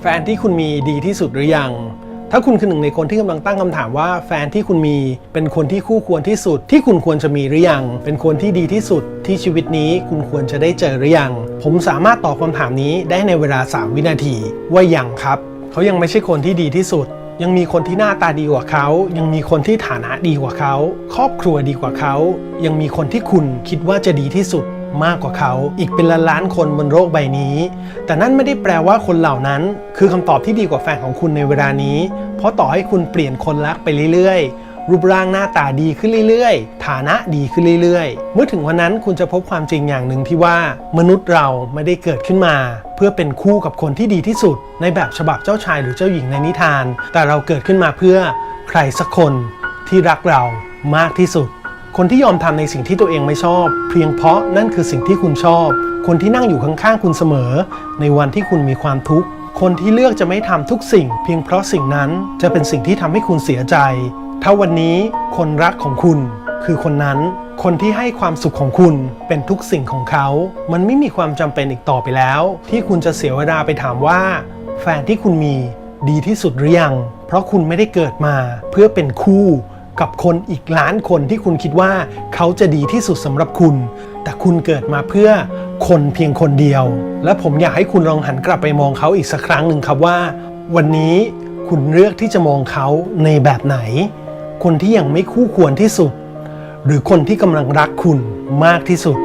แฟนที่คุณมีดีที่สุดหรือยังถ้าคุณคือหนึ่งในคนที่กำลังตั้งคำถามว่าแฟนที่คุณมีเป็นคนที่คู่ควรที่สุดที่คุณควรจะมีหรือยังเป็นคนที่ดีที่สุดที่ชีวิตนี้คุณควรจะได้เจอหรือยังผมสามารถตอบคำถามนี้ได้ในเวลา3 วินาทีว่ายังครับเขายังไม่ใช่คนที่ดีที่สุดยังมีคนที่หน้าตาดีกว่าเขายังมีคนที่ฐานะดีกว่าเขาครอบครัวดีกว่าเขายังมีคนที่คุณคิดว่าจะดีที่สุดมากกว่าเขาอีกเป็นล้านๆคนบนโลกใบนี้แต่นั่นไม่ได้แปลว่าคนเหล่านั้นคือคำตอบที่ดีกว่าแฟนของคุณในเวลานี้เพราะต่อให้คุณเปลี่ยนคนรักไปเรื่อยๆรูปร่างหน้าตาดีขึ้นเรื่อยๆฐานะดีขึ้นเรื่อยๆเมื่อถึงวันนั้นคุณจะพบความจริงอย่างหนึ่งที่ว่ามนุษย์เราไม่ได้เกิดขึ้นมาเพื่อเป็นคู่กับคนที่ดีที่สุดในแบบฉบับเจ้าชายหรือเจ้าหญิงในนิทานแต่เราเกิดขึ้นมาเพื่อใครสักคนที่รักเรามากที่สุดคนที่ยอมทำในสิ่งที่ตัวเองไม่ชอบเพียงเพราะนั่นคือสิ่งที่คุณชอบคนที่นั่งอยู่ข้างๆคุณเสมอในวันที่คุณมีความทุกข์คนที่เลือกจะไม่ทำทุกสิ่งเพียงเพราะสิ่งนั้นจะเป็นสิ่งที่ทำให้คุณเสียใจถ้าวันนี้คนรักของคุณคือคนนั้นคนที่ให้ความสุขของคุณเป็นทุกสิ่งของเขามันไม่มีความจำเป็นอีกต่อไปแล้วที่คุณจะเสียเวลาไปถามว่าแฟนที่คุณมีดีที่สุดหรือยังเพราะคุณไม่ได้เกิดมาเพื่อเป็นคู่กับคนอีกล้านคนที่คุณคิดว่าเขาจะดีที่สุดสำหรับคุณแต่คุณเกิดมาเพื่อคนเพียงคนเดียวและผมอยากให้คุณลองหันกลับไปมองเขาอีกสักครั้งหนึ่งครับว่าวันนี้คุณเลือกที่จะมองเขาในแบบไหนคนที่ยังไม่คู่ควรที่สุดหรือคนที่กำลังรักคุณมากที่สุด